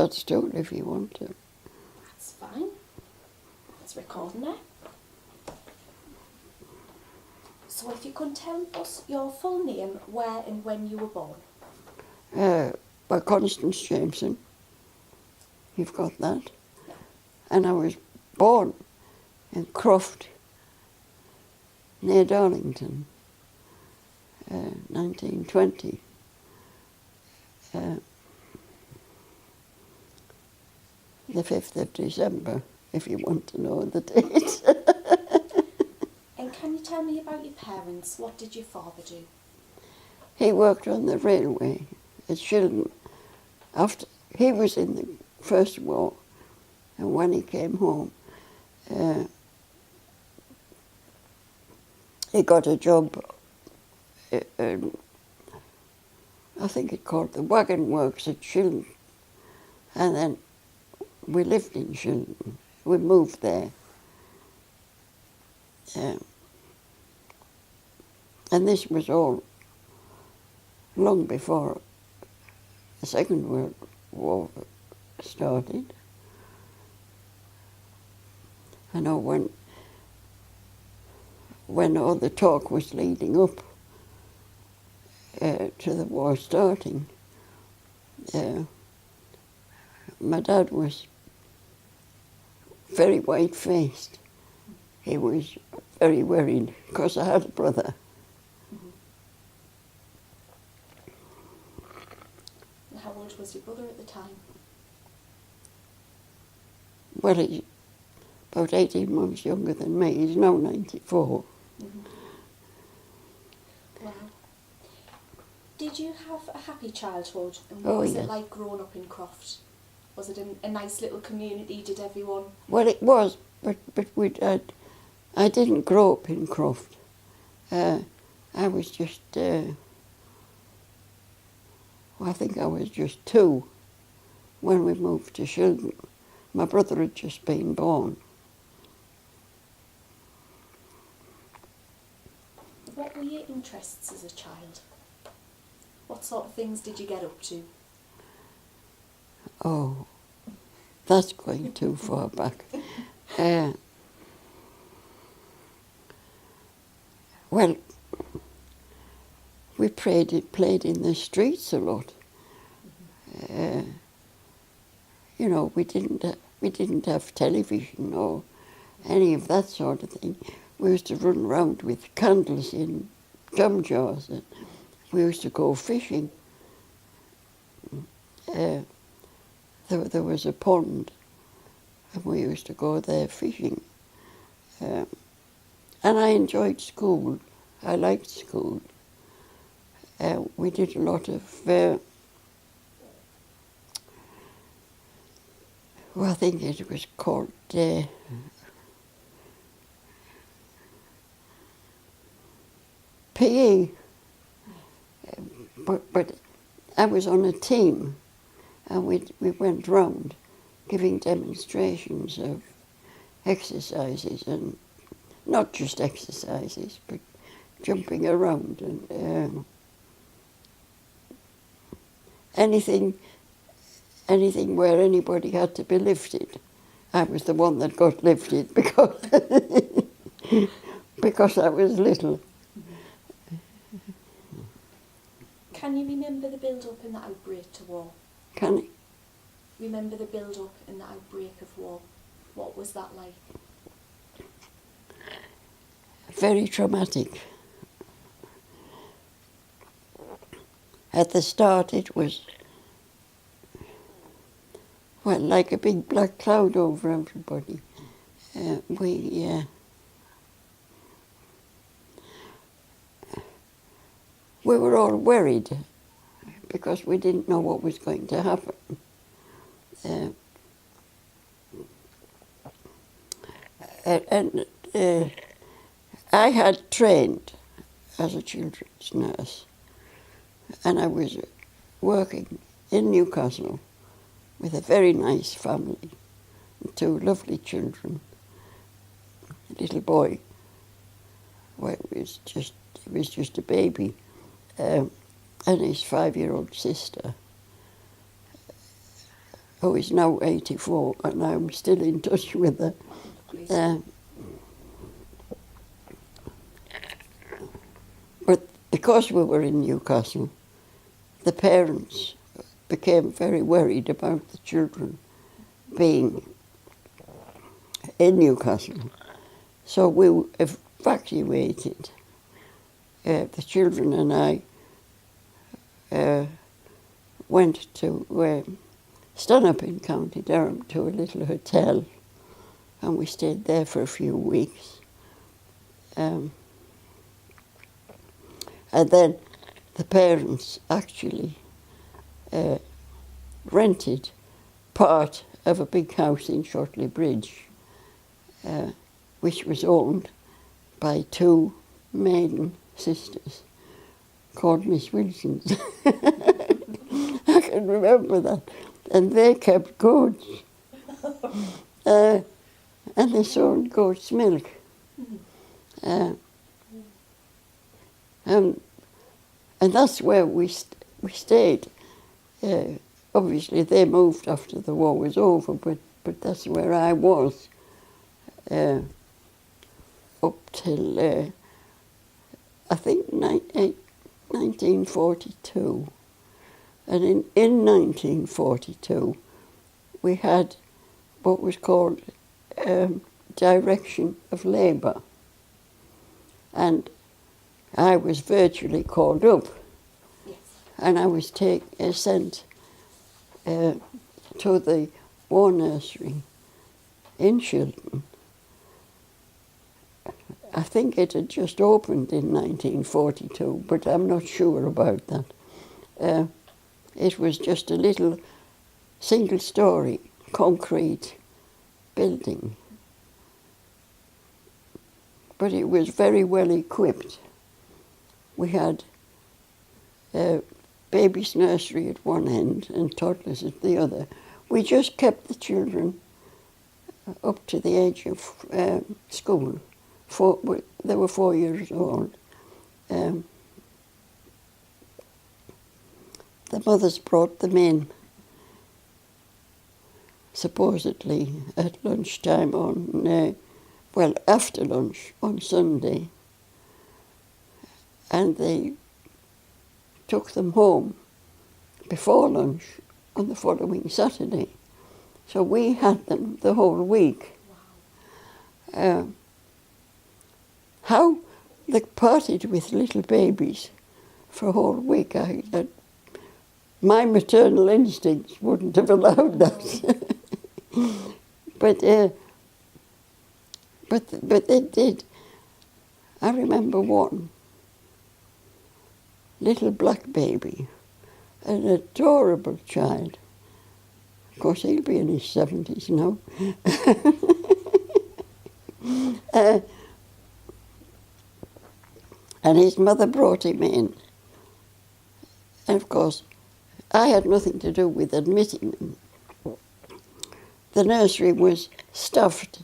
Dad's story if you want to. That's fine. It's recording there. So if you could tell us your full name, where and when you were born. By Constance Jameson. You've got that. Yeah. And I was born in Croft, near Darlington, 1920. The 5th of December, if you want to know the date. And can you tell me about your parents? What did your father do? He worked on the railway at Shildon. After he was in the First War, and when he came home, he got a job. I think it called the Wagon Works at Shildon, and then we lived in Shildon. We moved there. And this was all long before the Second World War started. I know when all the talk was leading up to the war starting, my dad was very white-faced. He was very worried because I had a brother. And how old was your brother at the time? Well, he's about 18 months younger than me. He's now 94. Wow. Did you have a happy childhood? And Oh, what was yes. it like growing up in Croft? Was it a nice little community? Did everyone? Well, it was, but I didn't grow up in Croft. I was just, I think I was just 2 when we moved to Shildon. My brother had just been born. What were your interests as a child? What sort of things did you get up to? Oh, that's going too far back. Well, we played in the streets a lot. You know, we didn't have television or any of that sort of thing. We used to run around with candles in gum jars, and we used to go fishing. There was a pond, and we used to go there fishing. And I enjoyed school. I liked school. We did a lot of, I think it was called PE. But I was on a team, and we went round giving demonstrations of exercises, and not just exercises, but jumping around and anything where anybody had to be lifted. I was the one that got lifted because because I was little. Can you remember the build-up and the outbreak to war? Connie? Remember the build-up and the outbreak of war? What was that like? Very traumatic. At the start it was, well, like a big black cloud over everybody. We were all worried because we didn't know what was going to happen. I had trained as a children's nurse, and I was working in Newcastle with a very nice family, 2 lovely children, a little boy, well, he was just a baby, and his 5-year-old sister. who is now 84, and I'm still in touch with her. But because we were in Newcastle, the parents became very worried about the children being in Newcastle. So we evacuated, the children and I went to Stanhope in County Durham to a little hotel, and we stayed there for a few weeks. And then the parents actually rented part of a big house in Shortley Bridge, which was owned by two maiden sisters called Miss Wilsons. I can remember that. And they kept goats. And they sold goat's milk. And that's where we stayed. Obviously, they moved after the war was over, but that's where I was up till, I think, 1942. And in 1942, we had what was called direction of labour. And I was virtually called up. Yes. And I was sent to the War Nursery in Shilton. I think it had just opened in 1942, but I'm not sure about that. It was just a little single-storey concrete building. But it was very well equipped. We had baby's nursery at one end and toddlers at the other. We just kept the children up to the age of school. They were 4 years old. The mothers brought them in, supposedly at lunchtime after lunch on Sunday, and they took them home before lunch on the following Saturday. So we had them the whole week. Wow. How they parted with little babies for a whole week, my maternal instincts wouldn't have allowed that. But they did. I remember one little black baby, an adorable child. Of course, he'll be in his 70s now. And his mother brought him in. And of course, I had nothing to do with admitting them. The nursery was stuffed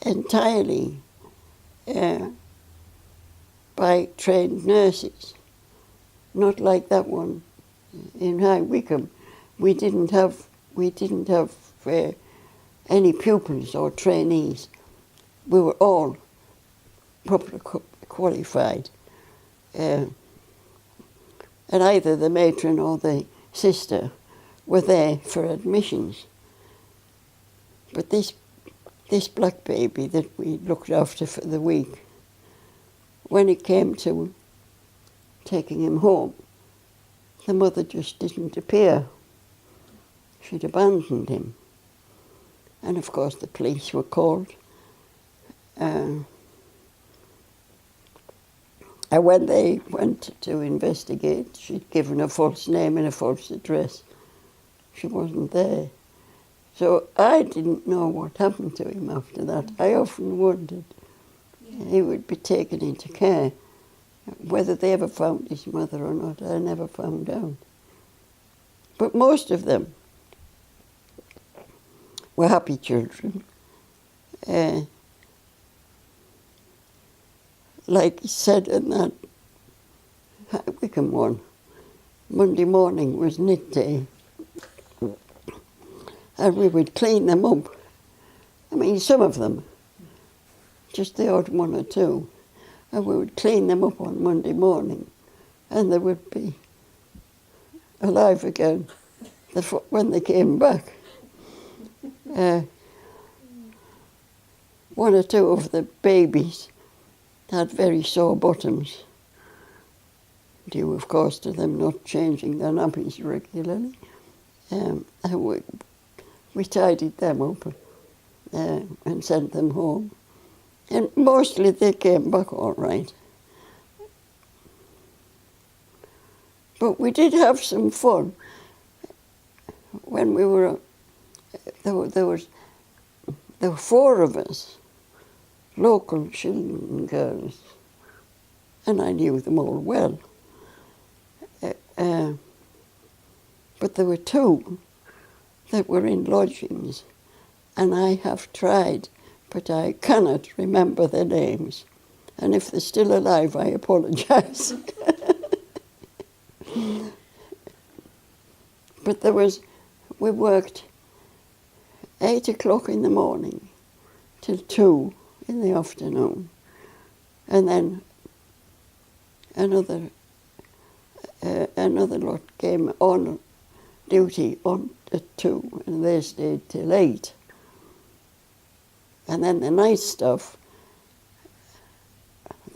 entirely by trained nurses, not like that one in High Wycombe. We didn't have any pupils or trainees. We were all properly qualified. And either the matron or the sister were there for admissions. But this black baby that we looked after for the week, when it came to taking him home, the mother just didn't appear. She'd abandoned him. And of course the police were called. And when they went to investigate, she'd given a false name and a false address. She wasn't there. So I didn't know what happened to him after that. I often wondered. He would be taken into care. Whether they ever found his mother or not, I never found out. But most of them were happy children. Like he said in that Wycombe one, Monday morning was knit day. and we would clean them up. I mean, some of them, just the odd one or two, and we would clean them up on Monday morning, and they would be alive again when they came back. One or two of the babies had very sore bottoms, due, of course, to them not changing their nappies regularly. And we tidied them up and sent them home. And mostly they came back all right. But we did have some fun when we were, there were 4 of us, local children girls, and I knew them all well. But there were 2 that were in lodgings, and I have tried, but I cannot remember their names. And if they're still alive, I apologise. But we worked 8 o'clock in the morning till 2 in the afternoon, and then another lot came on duty on at 2, and they stayed till 8. And then the night stuff,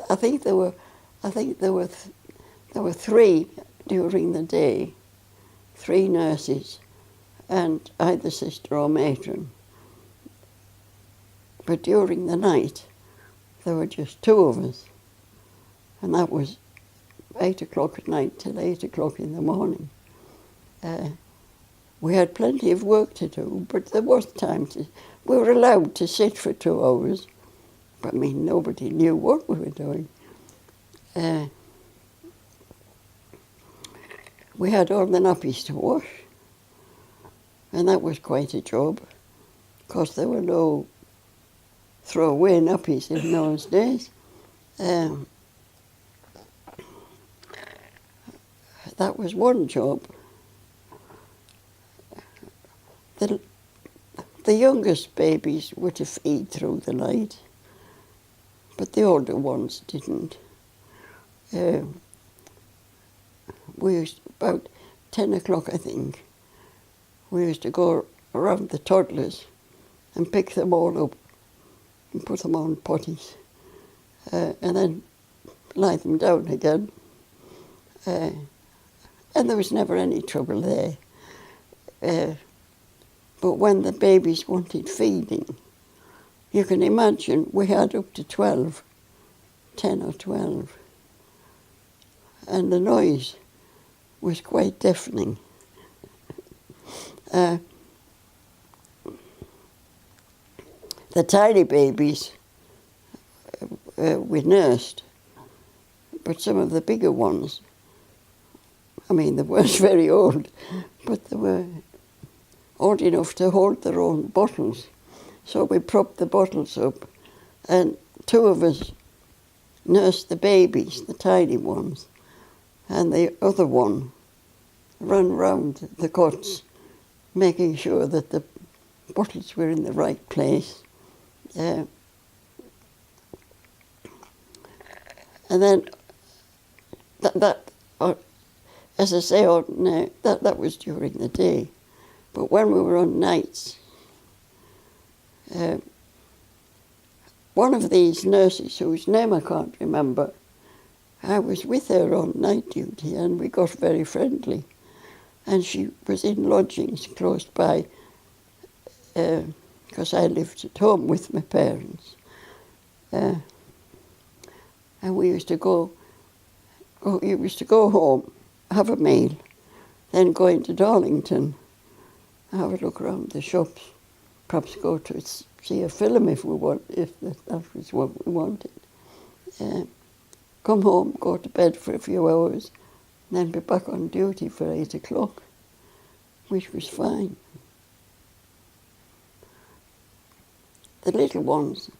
I think there were 3 during the day, 3 nurses, and either sister or matron. But during the night, there were just 2 of us, and that was 8 o'clock at night till 8 o'clock in the morning. We had plenty of work to do, but there was time we were allowed to sit for 2 hours, but I mean, nobody knew what we were doing. We had all the nappies to wash, and that was quite a job, because there were no throwaway nappies in those days. That was one job. The youngest babies were to feed through the night, but the older ones didn't. We used, about 10 o'clock, I think, we used to go around the toddlers and pick them all up and put them on potties, and then lie them down again. And there was never any trouble there. But when the babies wanted feeding, you can imagine we had up to 12, 10 or 12. And the noise was quite deafening. The tiny babies we nursed, but some of the bigger ones, I mean, they weren't very old, but they were old enough to hold their own bottles. So we propped the bottles up, and 2 of us nursed the babies, the tiny ones, and the other one ran round the cots, making sure that the bottles were in the right place. And then as I say, that was during the day. But when we were on nights, one of these nurses, whose name I can't remember, I was with her on night duty, and we got very friendly. And she was in lodgings close by, because I lived at home with my parents. And we used to go home, have a meal, then go into Darlington, have a look around the shops, perhaps go to see a film if that was what we wanted. Come home, go to bed for a few hours, and then be back on duty for 8 o'clock, which was fine. The little ones,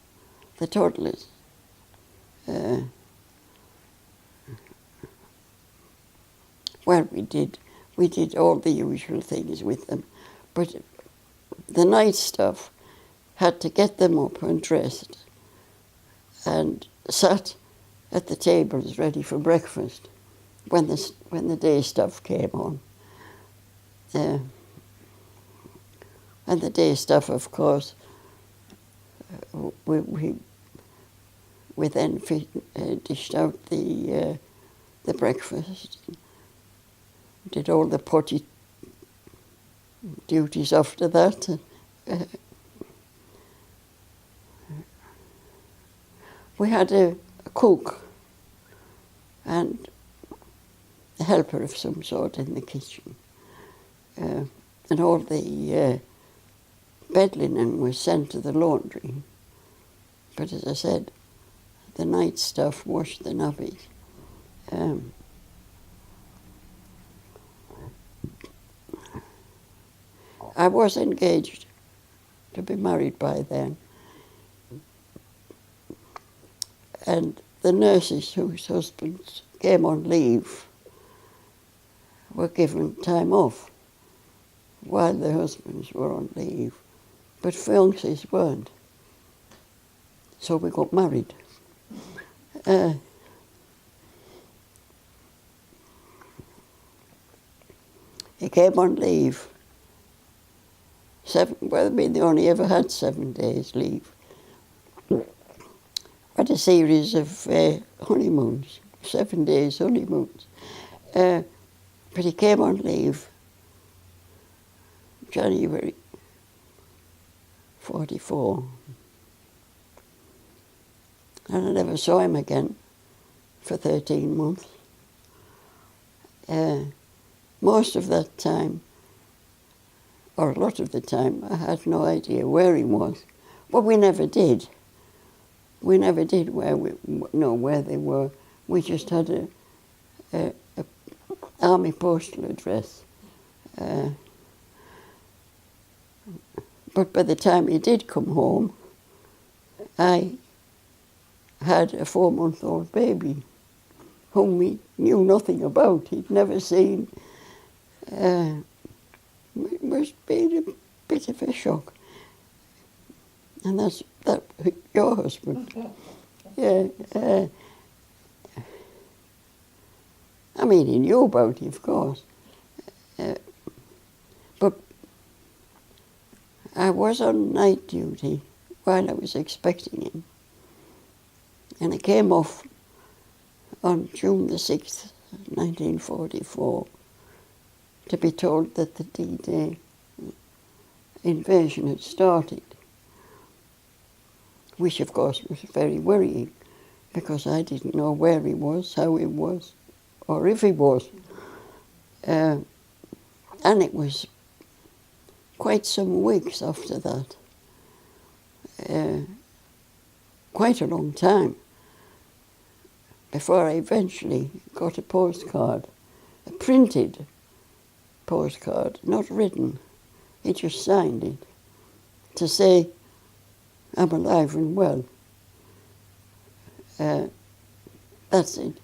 the toddlers, well, we did all the usual things with them, but the night stuff had to get them up and dressed and sat at the tables ready for breakfast when the day stuff came on. And the day stuff, of course, we then dished out the breakfast, did all the potty duties after that. We had a cook and a helper of some sort in the kitchen. And all the bed linen was sent to the laundry. But as I said, the night stuff washed the nubbies. I was engaged to be married by then. And the nurses whose husbands came on leave were given time off while their husbands were on leave, but fiancés weren't. So we got married. He came on leave. They only ever had 7 days leave. Had a series of honeymoons, 7 days honeymoons. But he came on leave January 44. And I never saw him again for 13 months. Most of that time, or a lot of the time, I had no idea where he was. But we never did. We never did know where they were. We just had a army postal address. But by the time he did come home, I had a 4-month-old baby whom he knew nothing about. He'd never seen. It must be a bit of a shock. And that's your husband. Yeah. I mean, he knew about it, of course. But I was on night duty while I was expecting him. And I came off on June the 6th, 1944, to be told that the D-Day invasion had started, which of course was very worrying because I didn't know where he was, how he was, or if he was. And it was quite some weeks after that, quite a long time, before I eventually got a postcard, a printed postcard, not written. He just signed it to say, I'm alive and well. That's it.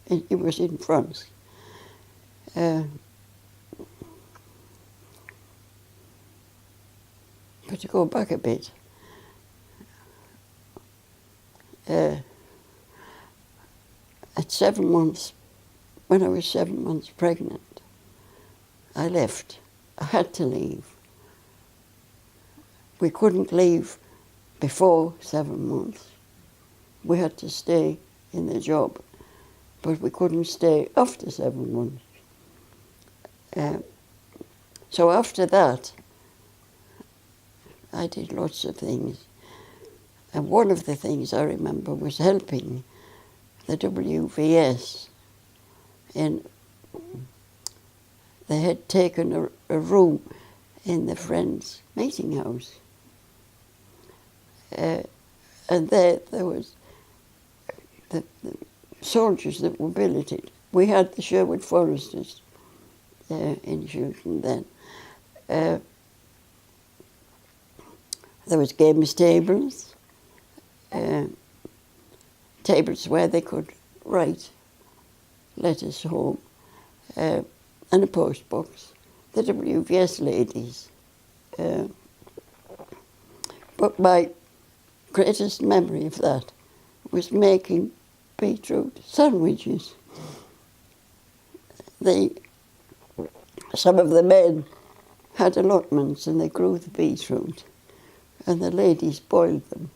It was in France. But to go back a bit, at 7 months, when I was 7 months pregnant, I left. I had to leave. We couldn't leave before 7 months. We had to stay in the job, but we couldn't stay after 7 months. So after that, I did lots of things. And one of the things I remember was helping the WVS they had taken a room in the Friends meeting house. And there was the soldiers that were billeted. We had the Sherwood Foresters in Shooton then. There was games tables, tables where they could write letters home, and a post box. The WVS ladies Uh, but my greatest memory of that was making beetroot sandwiches. Some of the men had allotments and they grew the beetroot, and the ladies boiled them,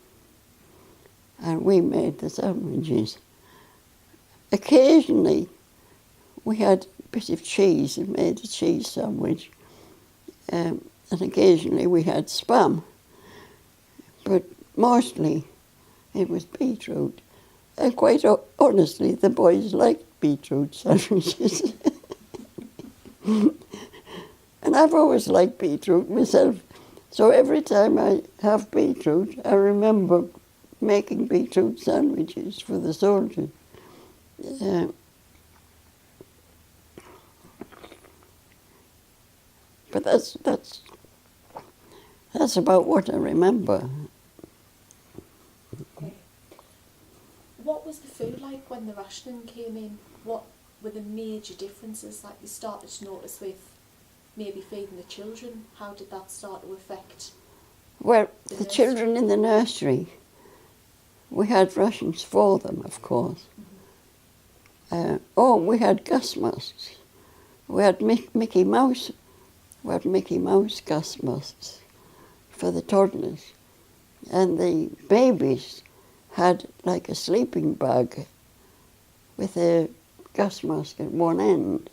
and we made the sandwiches. Occasionally we had a bit of cheese and made a cheese sandwich, and occasionally we had spam, but mostly it was beetroot. And quite honestly, the boys liked beetroot sandwiches. And I've always liked beetroot myself. So every time I have beetroot, I remember making beetroot sandwiches for the soldiers. But that's about what I remember. Okay. What was the food like when the rationing came in? What were the major differences like you started to notice with maybe feeding the children? How did that start to affect Well, the the nursery? children in the nursery, we had rations for them, of course. We had gas masks. We had Mickey Mouse gas masks for the toddlers. And the babies had like a sleeping bag with a gas mask at one end.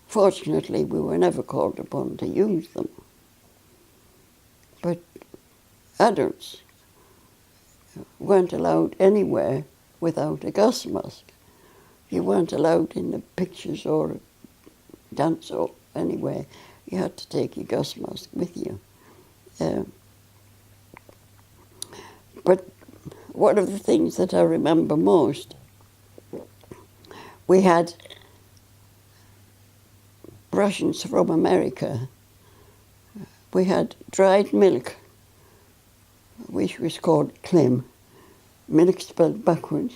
Fortunately, we were never called upon to use them. But adults weren't allowed anywhere without a gas mask. You weren't allowed in the pictures or dance or anywhere. You had to take your gas mask with you. But one of the things that I remember most, we had rations from America. We had dried milk, which was called Clem, milk spelled backwards.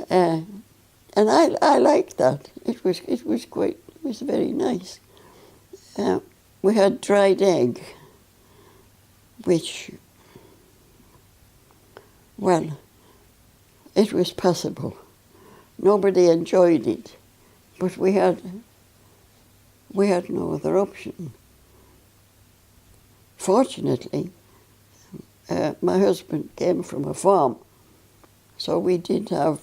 And I liked that. It was very nice. We had dried egg, which, well, it was passable. Nobody enjoyed it, but we had no other option. Fortunately, my husband came from a farm, so we did have,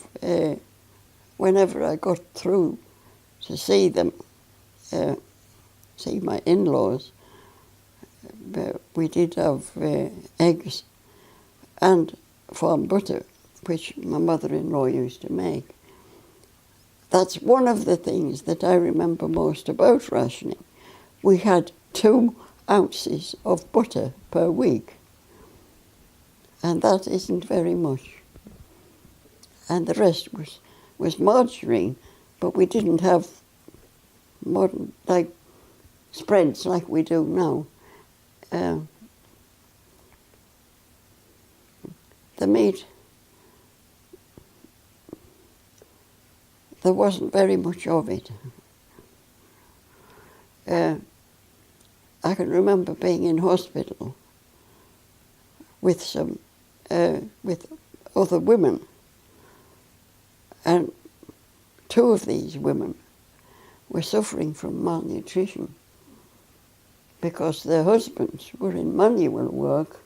whenever I got through to see them, see my in-laws, we did have eggs and farm butter, which my mother-in-law used to make. That's one of the things that I remember most about rationing. We had 2 ounces of butter per week, and that isn't very much. And the rest was margarine, but we didn't have modern, like, spreads like we do now. The meat, there wasn't very much of it. I can remember being in hospital with with other women, and 2 of these women were suffering from malnutrition because their husbands were in manual work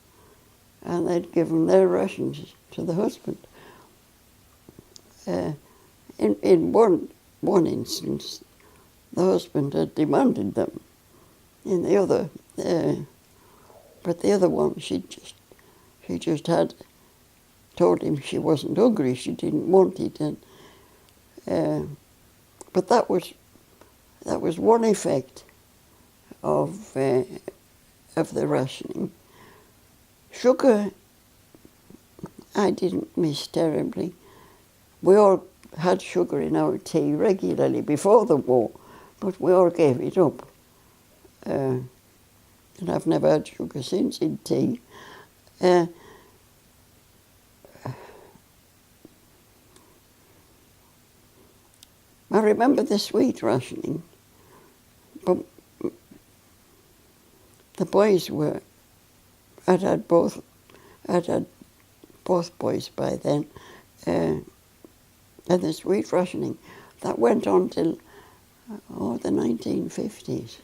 and they'd given their rations to the husband. In one instance, the husband had demanded them. In the other, but the other one, she just had told him she wasn't hungry, she didn't want it, and but that was one effect of the rationing. Sugar, I didn't miss terribly. We all had sugar in our tea regularly before the war, but we all gave it up. And I've never had sugar since in tea. I remember the sweet rationing, but the boys were, I'd had both boys by then, and the sweet rationing, that went on till, the 1950s.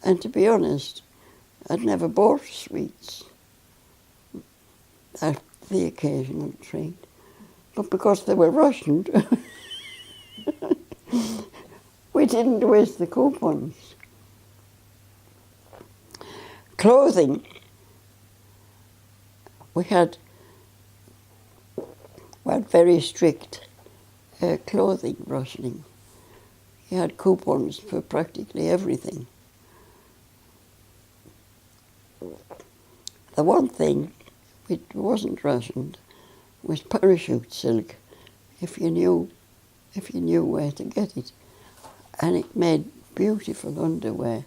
And to be honest, I'd never bought sweets at the occasional treat. But because they were rationed, we didn't waste the coupons. Clothing, we had very strict clothing rationing. You had coupons for practically everything. The one thing which wasn't rationed was parachute silk, if you knew where to get it. And it made beautiful underwear.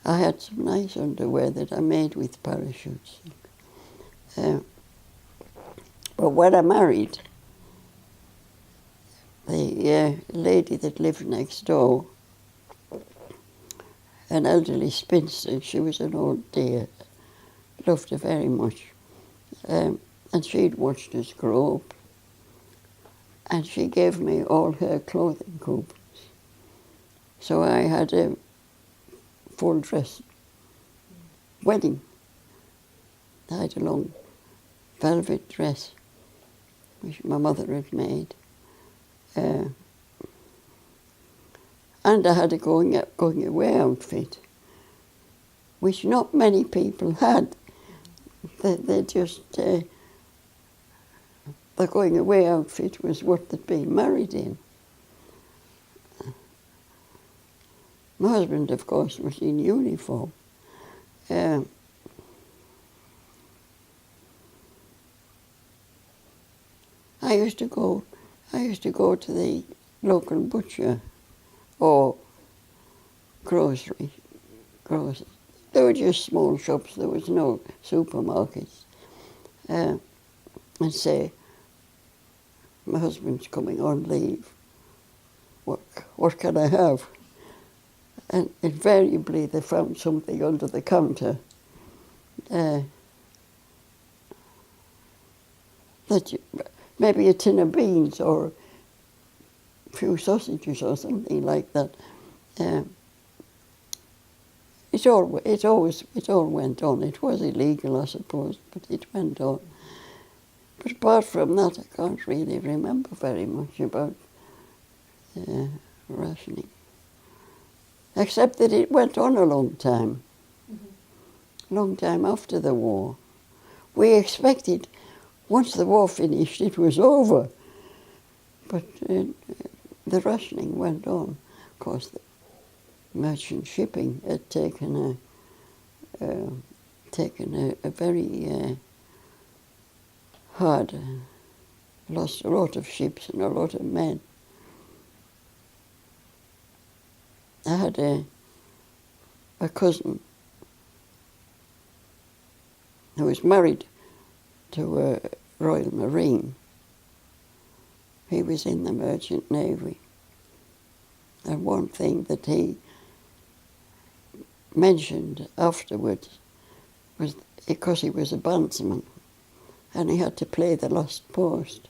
I had some nice underwear that I made with parachute silk. But when I married, the lady that lived next door, an elderly spinster, she was an old dear, loved her very much. And she'd watched us grow up. And she gave me all her clothing coupons. So I had a full dress wedding. I had a long velvet dress, which my mother had made. And I had a going away outfit, which not many people had. They just, the going away outfit was what they'd been married in. My husband, of course, was in uniform. I used to go to the local butcher or grocery. They were just small shops. There was no supermarkets. And say, my husband's coming on leave. What can I have? And invariably they found something under the counter maybe a tin of beans or a few sausages or something like that. It all went on. It was illegal, I suppose, but it went on. But apart from that, I can't really remember very much about rationing. Except that it went on a long time. Mm-hmm. Long time after the war. We expected, once the war finished, it was over. But the rationing went on. Of course, the merchant shipping had taken a very hard, lost a lot of ships and a lot of men. I had a cousin who was married to a Royal Marine. He was in the Merchant Navy. And one thing that he mentioned afterwards was because he was a bandsman and he had to play the last post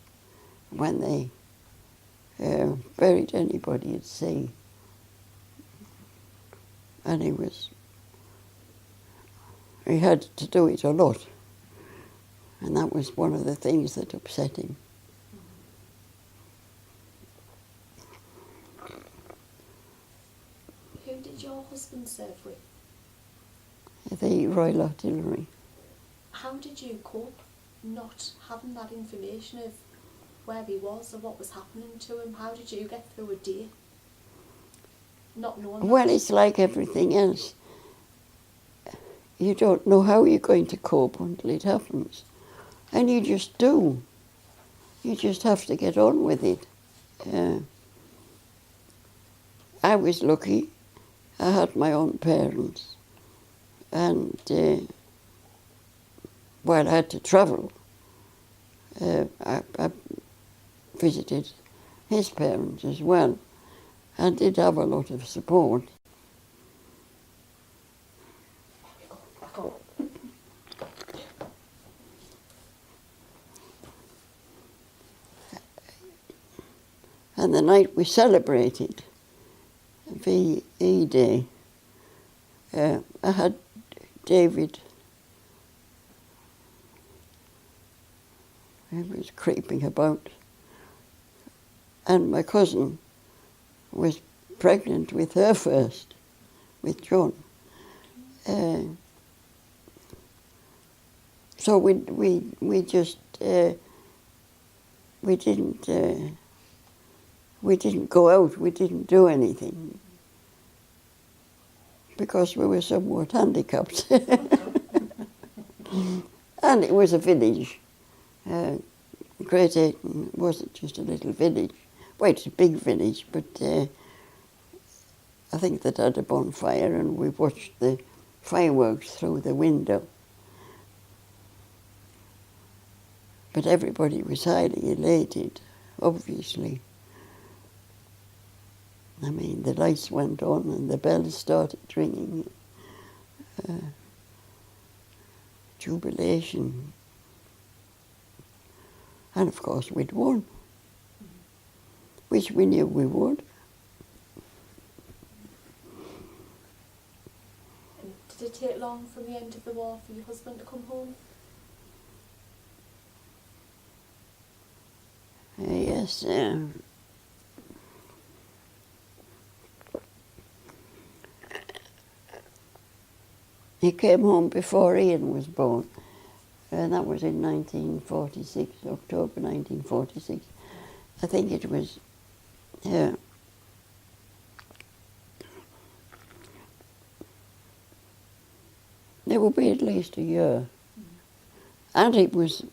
when they buried anybody at sea. And he had to do it a lot. And that was one of the things that upset him. Who did your husband serve with? The Royal Artillery. How did you cope not having that information of where he was or what was happening to him? How did you get through a day? Not knowing Well, that? it's like everything else. You don't know how you're going to cope until it happens. And you just do. You just have to get on with it. I was lucky. I had my own parents. And while I had to travel, I visited his parents as well, and did have a lot of support. And the night we celebrated VE Day, I had David, he was creeping about, and my cousin was pregnant with her first, with John. So we just we didn't go out. We didn't do anything because we were somewhat handicapped. And it was a village. Great Ayton wasn't just a little village. Well, it's a big village, but I think that had a bonfire, and we watched the fireworks through the window. But everybody was highly elated, obviously. I mean, the lights went on and the bells started ringing. Jubilation. And of course we'd won, which we knew we would. And did it take long from the end of the war for your husband to come home? Yes. He came home before Ian was born, and that was in 1946, October 1946. I think it was, there will be at least a year. And it was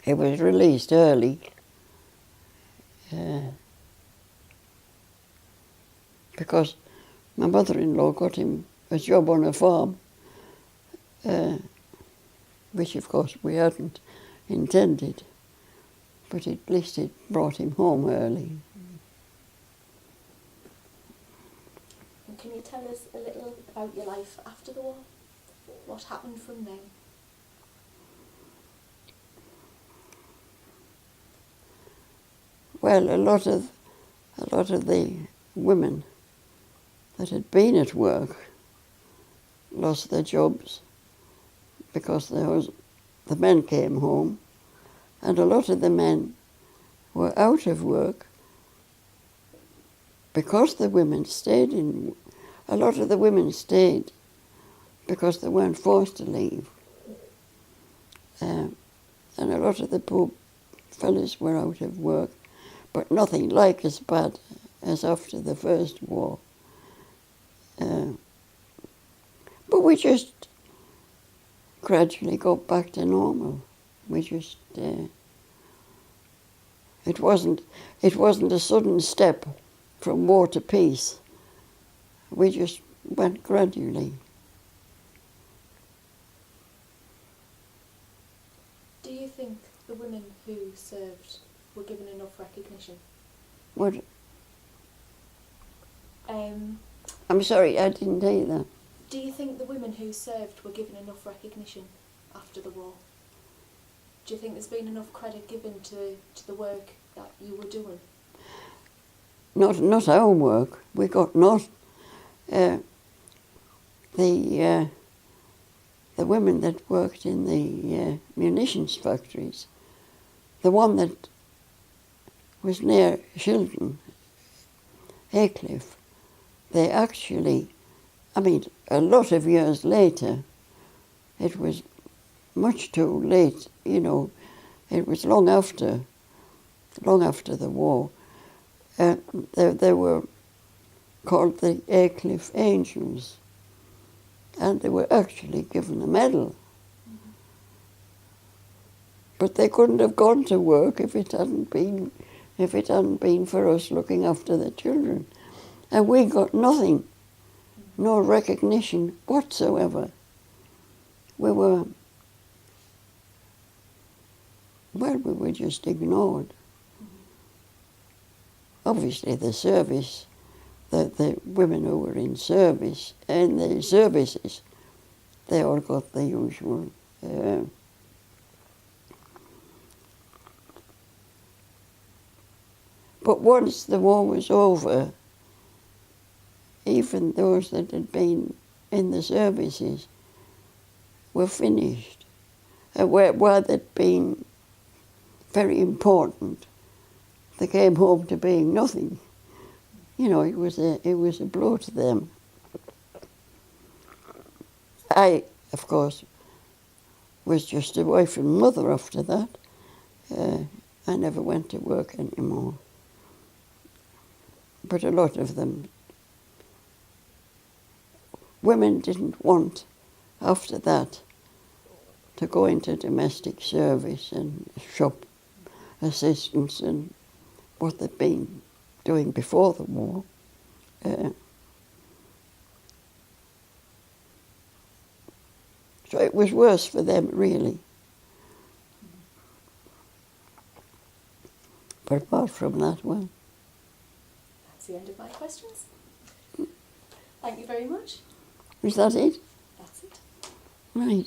released early. Because my mother-in-law got him a job on a farm, which of course we hadn't intended, but at least it brought him home early. And can you tell us a little about your life after the war? What happened from then? Well, a lot of the women that had been at work lost their jobs because the men came home, and a lot of the men were out of work because the women stayed in. A lot of the women stayed because they weren't forced to leave, and a lot of the poor fellas were out of work, but nothing like as bad as after the First War. But we just gradually got back to normal. We just, it wasn't a sudden step from war to peace. We just went gradually. Do you think the women who served were given enough recognition? What? I'm sorry, I didn't hear that. Do you think the women who served were given enough recognition after the war? Do you think there's been enough credit given to the work that you were doing? Not our work. We got not. The women that worked in the munitions factories, the one that was near Shildon, Aycliffe, they actually, I mean, a lot of years later, it was much too late, you know, it was long after the war. They were called the Aycliffe Angels, and they were actually given a medal. But they couldn't have gone to work if it hadn't been for us looking after the children. And we got nothing, no recognition whatsoever. We were just ignored. Obviously the service, the women who were in service and the services, they all got the usual But once the war was over, even those that had been in the services were finished. Where they'd been very important, they came home to being nothing. You know, it was a blow to them. I, of course, was just a wife and mother after that. I never went to work anymore. But a lot of them, women didn't want, after that, to go into domestic service and shop assistance and what they'd been doing before the war. So it was worse for them, really. But apart from that, well. That's the end of my questions. Thank you very much. Is that it? That's it. Right.